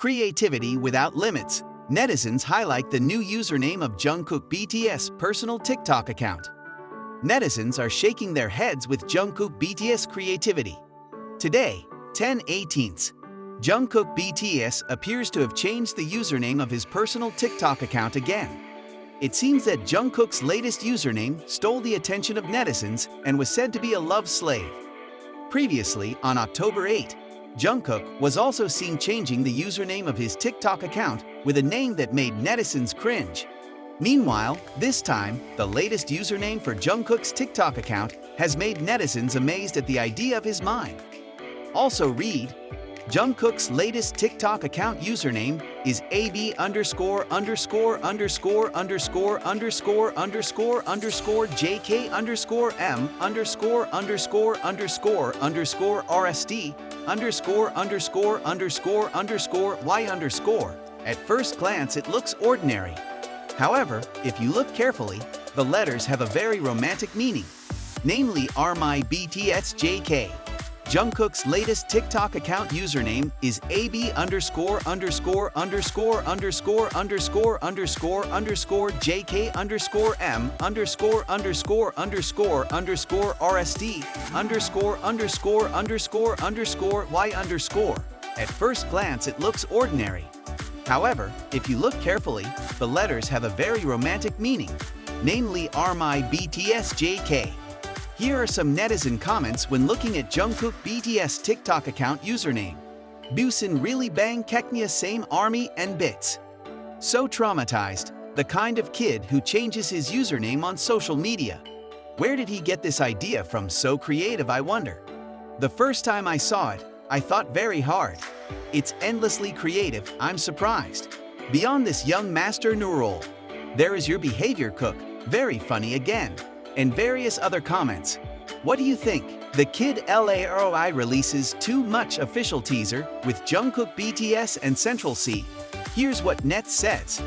Creativity without limits. Netizens highlight the new username of Jungkook BTS personal TikTok account. Netizens are shaking their heads with Jungkook BTS creativity. Today, 10/18, Jungkook BTS appears to have changed the username of his personal TikTok account again. It seems that Jungkook's latest username stole the attention of netizens and was said to be a love slave. Previously, on October 8, Jungkook was also seen changing the username of his TikTok account with a name that made netizens cringe. Meanwhile, this time, the latest username for Jungkook's TikTok account has made netizens amazed at the idea of his mind. Also read, Jungkook's latest TikTok account username is AB_JK_M_RST_Y_. At first glance, it looks ordinary. However, if you look carefully, the letters have a very romantic meaning, namely are my BTS JK. Jungkook's latest TikTok account username is AB_JK_M_RST_Y_. At first glance, it looks ordinary. However, if you look carefully, the letters have a very romantic meaning, namely are my BTS JK. Here are some netizen comments when looking at Jungkook BTS TikTok account username. Busin really bang keknya same army and bits. So traumatized, the kind of kid who changes his username on social media. Where did he get this idea from? So creative, I wonder. The first time I saw it, I thought very hard. It's endlessly creative, I'm surprised. Beyond this young master Nurul, there is your behavior cook, very funny again. And various other comments. What do you think? The Kid LAROI releases Too Much official teaser with Jungkook BTS and Central C. Here's what Net says.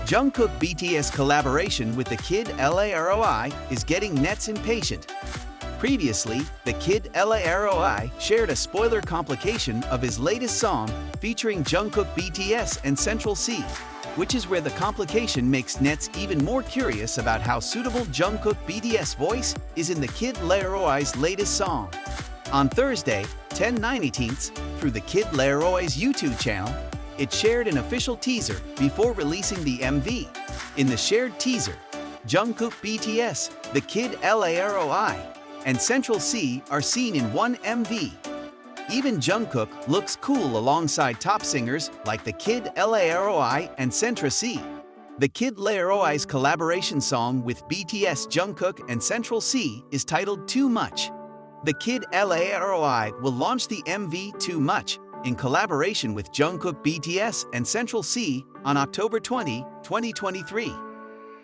Jungkook BTS collaboration with the Kid LAROI is getting Nets impatient. Previously, the Kid LAROI shared a spoiler complication of his latest song featuring Jungkook BTS and Central C, which is where the complication makes Nets even more curious about how suitable Jungkook BTS voice is in the Kid LAROI's latest song. On Thursday, 10/19, through the Kid LAROI's YouTube channel, it shared an official teaser before releasing the MV. In the shared teaser, Jungkook BTS, the Kid LAROI, and Central C are seen in one MV. Even Jungkook looks cool alongside top singers like the Kid LAROI and Centra C. The Kid LAROI's collaboration song with BTS Jungkook and Central C is titled Too Much. The Kid LAROI will launch the MV Too Much in collaboration with Jungkook BTS and Central C on October 20, 2023.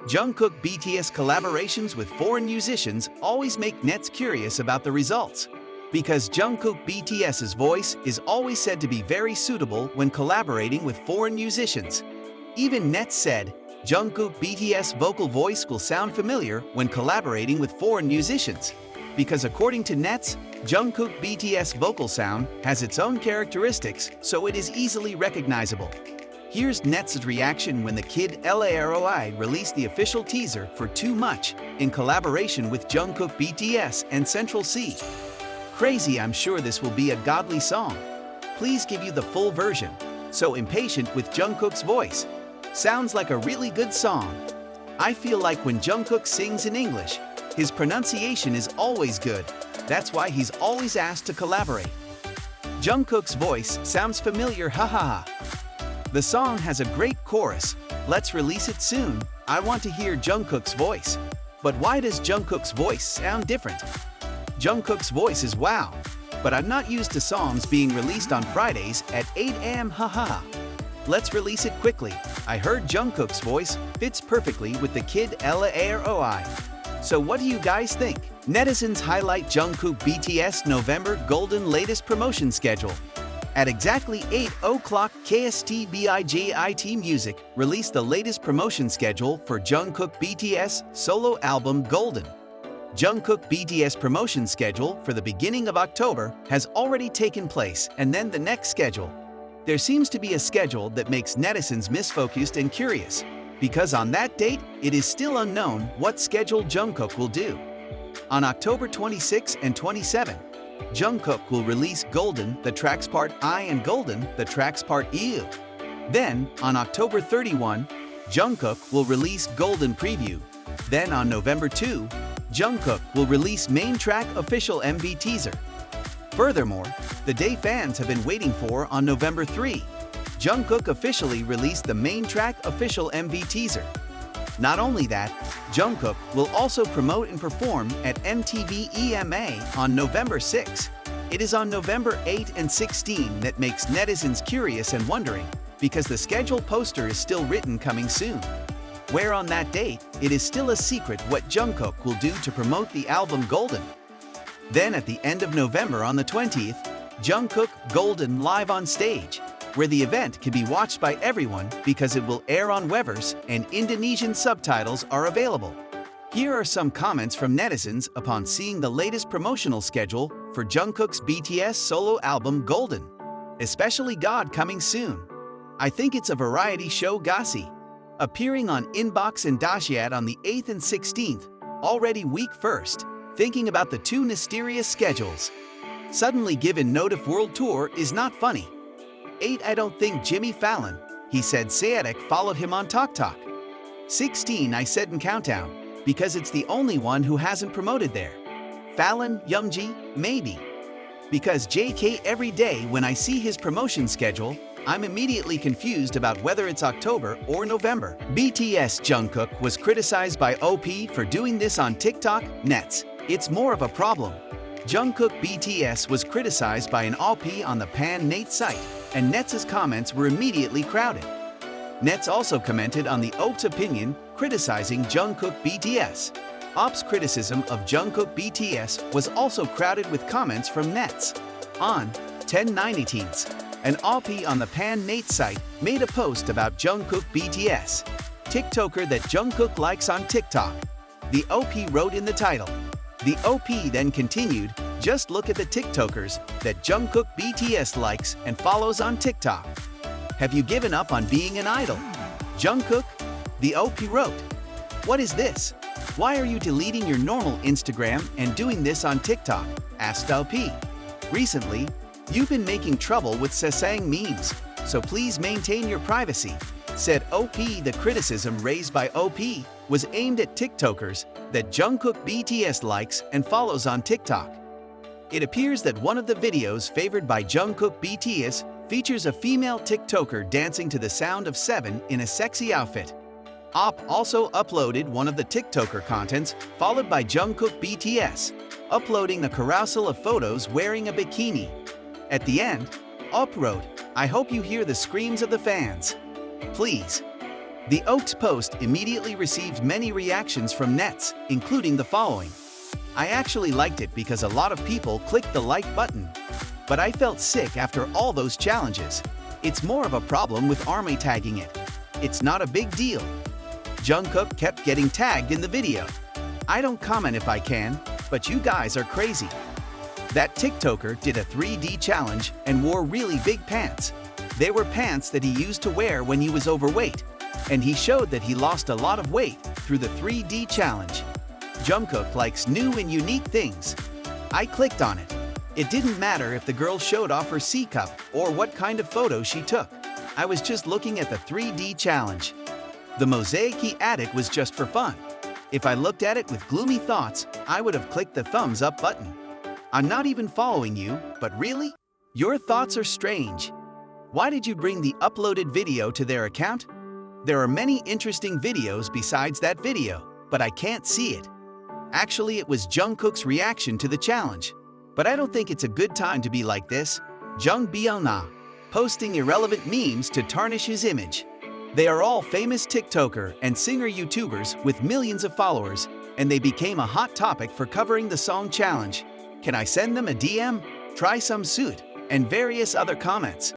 Jungkook BTS collaborations with foreign musicians always make Nets curious about the results, because Jungkook BTS's voice is always said to be very suitable when collaborating with foreign musicians. Even Nets said, Jungkook BTS vocal voice will sound familiar when collaborating with foreign musicians, because according to Nets, Jungkook BTS vocal sound has its own characteristics, so it is easily recognizable. Here's Nets' reaction when the Kid LAROI released the official teaser for Too Much in collaboration with Jungkook BTS and Central C. Crazy, I'm sure this will be a godly song. Please give you the full version. So impatient with Jungkook's voice. Sounds like a really good song. I feel like when Jungkook sings in English, his pronunciation is always good. That's why he's always asked to collaborate. Jungkook's voice sounds familiar, hahaha. The song has a great chorus. Let's release it soon. I want to hear Jungkook's voice. But why does Jungkook's voice sound different? Jungkook's voice is wow, but I'm not used to songs being released on Fridays at 8 a.m. haha. Let's release it quickly. I heard Jungkook's voice fits perfectly with the Kid LAROI. So what do you guys think? Netizens highlight Jungkook BTS November Golden latest promotion schedule. At exactly 8 o'clock KST, BIJIT Music released the latest promotion schedule for Jungkook BTS solo album Golden. Jungkook BTS promotion schedule for the beginning of October has already taken place, and then the next schedule. There seems to be a schedule that makes netizens misfocused and curious, because on that date, it is still unknown what schedule Jungkook will do. On October 26 and 27, Jungkook will release Golden, the tracks part I, and Golden, the tracks part EU. Then, on October 31, Jungkook will release Golden Preview. Then on November 2, Jungkook will release main track official MV teaser. Furthermore, the day fans have been waiting for on November 3, Jungkook officially released the main track official MV teaser. Not only that, Jungkook will also promote and perform at MTV EMA on November 6. It is on November 8 and 16 that makes netizens curious and wondering, because the schedule poster is still written coming soon. Where on that date, it is still a secret what Jungkook will do to promote the album Golden. Then at the end of November on the 20th, Jungkook Golden live on stage, where the event can be watched by everyone because it will air on Weverse and Indonesian subtitles are available. Here are some comments from netizens upon seeing the latest promotional schedule for Jungkook's BTS solo album Golden. Especially God coming soon. I think it's a variety show Gasi. Appearing on Inbox and Dashiat on the 8th and 16th, already week 1st, thinking about the two mysterious schedules. Suddenly given Notif World Tour is not funny. 8 I don't think Jimmy Fallon, he said Saetic followed him on Talk Talk. 16 I said in Countdown, because it's the only one who hasn't promoted there. Fallon, Youngji, maybe. Because JK every day when I see his promotion schedule, I'm immediately confused about whether it's October or November. BTS Jungkook was criticized by OP for doing this on TikTok, Nets. It's more of a problem. Jungkook BTS was criticized by an OP on the Pan Nate site, and Nets' comments were immediately crowded. Nets also commented on the OP's opinion, criticizing Jungkook BTS. OP's criticism of Jungkook BTS was also crowded with comments from Nets. On 10/9/18, an OP on the Pan Nate site made a post about Jungkook BTS, TikToker that Jungkook likes on TikTok. The OP wrote in the title. The OP then continued, just look at the TikTokers that Jungkook BTS likes and follows on TikTok. Have you given up on being an idol? Jungkook? The OP wrote. What is this? Why are you deleting your normal Instagram and doing this on TikTok? Asked OP. Recently, you've been making trouble with Sesang memes, so please maintain your privacy, said OP. The criticism raised by OP was aimed at TikTokers that Jungkook BTS likes and follows on TikTok. It appears that one of the videos favored by Jungkook BTS features a female TikToker dancing to the sound of 7 in a sexy outfit. OP also uploaded one of the TikToker contents, followed by Jungkook BTS, uploading a carousel of photos wearing a bikini. At the end, OP wrote, I hope you hear the screams of the fans. Please. The OP's post immediately received many reactions from Nets, including the following. I actually liked it because a lot of people clicked the like button. But I felt sick after all those challenges. It's more of a problem with ARMY tagging it. It's not a big deal. Jungkook kept getting tagged in the video. I don't comment if I can, but you guys are crazy. That TikToker did a 3D challenge and wore really big pants. They were pants that he used to wear when he was overweight, and he showed that he lost a lot of weight through the 3D challenge. Jungkook likes new and unique things. I clicked on it. It didn't matter if the girl showed off her C cup or what kind of photo she took. I was just looking at the 3D challenge. The mosaic he added was just for fun. If I looked at it with gloomy thoughts, I would have clicked the thumbs up button. I'm not even following you, but really? Your thoughts are strange. Why did you bring the uploaded video to their account? There are many interesting videos besides that video, but I can't see it. Actually, it was Jungkook's reaction to the challenge. But I don't think it's a good time to be like this. Jung Byung-na, posting irrelevant memes to tarnish his image. They are all famous TikToker and singer YouTubers with millions of followers, and they became a hot topic for covering the song challenge. Can I send them a DM? Try some suit, and various other comments.